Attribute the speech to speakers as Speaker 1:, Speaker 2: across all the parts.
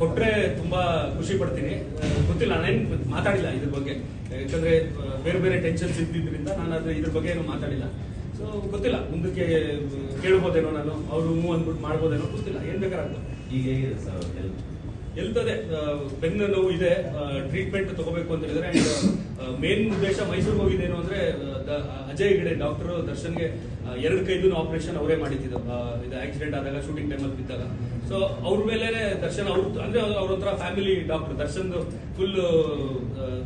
Speaker 1: ಕೊಟ್ರೆ ತುಂಬಾ ಖುಷಿ ಪಡ್ತೀನಿ. ಗೊತ್ತಿಲ್ಲ, ನಾನೇನು ಮಾತಾಡಿಲ್ಲ ಇದ್ರ ಬಗ್ಗೆ, ಯಾಕಂದ್ರೆ ಬೇರೆ ಬೇರೆ ಟೆನ್ಷನ್ಸ್ ಇದ್ದಿದ್ರಿಂದ ನಾನು ಇದ್ರ ಬಗ್ಗೆ ಏನು ಮಾತಾಡಿಲ್ಲ. ಸೊ ಗೊತ್ತಿಲ್ಲ, ಮುಂದಕ್ಕೆ ಕೇಳ್ಬೋದೇನೋ, ನಾನು ಅವರು ಅಂದ್ಬಿಟ್ಟು ಮಾಡ್ಬೋದೇನೋ, ಗೊತ್ತಿಲ್ಲ. ಏನ್ ಬೇಕಾಗ್ತದೆ.
Speaker 2: ಈಗ ಹೇಗಿದೆ ಸರ್
Speaker 1: ಹೆಲ್ತ್? ಅದೇ ಬೆನ್ನು ನೋವು ಇದೆ, ಟ್ರೀಟ್ಮೆಂಟ್ ತಗೋಬೇಕು ಅಂತ ಹೇಳಿದ್ರೆ. ಅಂಡ್ ಮೇನ್ ಉದ್ದೇಶ ಮೈಸೂರಿಗೆ ಹೋಗಿದ್ದೇನು ಅಂದ್ರೆ ಅಜಯ್ ಹೆಗಡೆ ಡಾಕ್ಟರ್ ದರ್ಶನ್ಗೆ 2 ಕೈದು ಆಪರೇಷನ್ ಅವರೇ ಮಾಡಿದ್ದು. ಇದು ಆಕ್ಸಿಡೆಂಟ್ ಆದಾಗ, ಶೂಟಿಂಗ್ ಟೈಮಲ್ಲಿ ಬಿದ್ದಾಗ. ಸೊ ಅವ್ರ ಮೇಲೆ ದರ್ಶನ್ ಅವ್ರ ಅಂದ್ರೆ ಅವ್ರ ಹತ್ರ ಫ್ಯಾಮಿಲಿ ಡಾಕ್ಟರ್. ದರ್ಶನ್ ಫುಲ್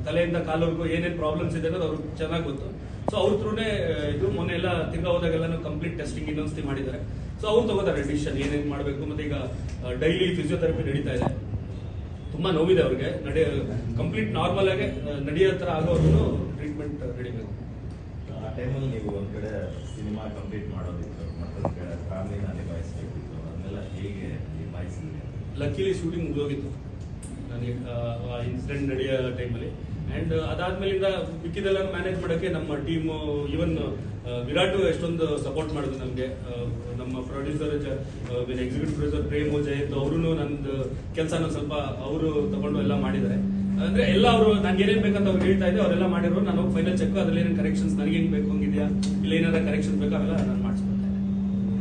Speaker 1: ತಲೆಯಿಂದ ಕಾಲವರೆಗೂ ಏನೇನ್ ಪ್ರಾಬ್ಲಮ್ಸ್ ಇದೆ ಅನ್ನೋದು ಅವ್ರಿಗೆ ಚೆನ್ನಾಗಿ ಗೊತ್ತು. ಸೊ ಅವ್ರ ಥ್ರೂನೇ ಇದು ಮೊನ್ನೆ ಎಲ್ಲ ತಿರ್ಗಾ ಹೋದಾಗೆಲ್ಲ ಕಂಪ್ಲೀಟ್ ಟೆಸ್ಟಿಂಗ್ ಇನ್ನೊಂದ್ಸತಿ ಮಾಡಿದ್ದಾರೆ. ಸೊ ಅವ್ರು ತಗೋತಾರೆ ಡಿಸಿಷನ್ ಏನೇನ್ ಮಾಡಬೇಕು. ಮತ್ತೆ ಈಗ ಡೈಲಿ ಫಿಸಿಯೋಥೆರಪಿ ನಡೀತಾ ಇದೆ. ತುಂಬಾ ನೋವಿದೆ ಅವ್ರಿಗೆ, ಕಂಪ್ಲೀಟ್ ನಾರ್ಮಲ್ ಆಗಿ ನಡೆಯೋ ತರ ಆಗೋವರೆಗೂ ಟ್ರೀಟ್ಮೆಂಟ್ ನಡಿಬೇಕು.
Speaker 2: ಆ ಟೈಮಲ್ಲಿ ನೀವು ಒಂದ್ ಕಡೆ ಸಿನಿಮಾ ಕಂಪ್ಲೀಟ್ ಮಾಡೋದಿತ್ತು, ಮತ್ತೊಂದ್ ಕಡೆ ಫ್ಯಾಮಿಲಿನ ನಿಭಾಯಿಸಬೇಕಿತ್ತು, ಅದನ್ನೆಲ್ಲ ಹೇಗೆ ನಿಭಾಯಿಸಿದ್ರಿ?
Speaker 1: ಲಕ್ಕಿಲಿ ಶೂಟಿಂಗ್ ಮುಗಿದೋಗಿತ್ತು ನನಗೆ ಇನ್ಸಿಡೆಂಟ್ ನಡೆಯೋ ಟೈಮಲ್ಲಿ. ಅಂಡ್ ಅದಾದ್ಮೇಲಿಂದ ಮಿಕ್ಕಿದೆಲ್ಲ ಮ್ಯಾನೇಜ್ ಮಾಡೋಕ್ಕೆ ನಮ್ಮ ಟೀಮು, ಈವನ್ ವಿರಾಟ್ ಎಷ್ಟೊಂದು ಸಪೋರ್ಟ್ ಮಾಡಿದ್ರು ನಮಗೆ. ನಮ್ಮ producer executive producer Premu Jayanth ಅವರು ನಂದು ಕೆಲಸನ ಸ್ವಲ್ಪ ಅವರು ತಗೊಂಡು ಎಲ್ಲ ಮಾಡಿದ್ದಾರೆ. ಅಂದ್ರೆ ಎಲ್ಲ ಅವರು ನಂಗೆ ಏನೇನ್ ಬೇಕಂತ ಅವ್ರು ಹೇಳ್ತಾ ಇದ್ದೆ, ಅವರೆಲ್ಲ ಮಾಡಿದ್ರು. ನಾನು ಫೈನಲ್ ಚೆಕ್ ಅದ್ರಲ್ಲಿ ಏನೇನು ಕರೆಕ್ಷನ್ಸ್ ನನಗೆ ಹೆಂಗ್ ಬೇಕು ಹಂಗಿದ್ಯಾ, ಇಲ್ಲ ಏನಾರ ಕರೆಕ್ಷನ್ಸ್ ಬೇಕಾಗಲ್ಲ ನಾನು ಮಾಡಿಸ್ತೀನಿ.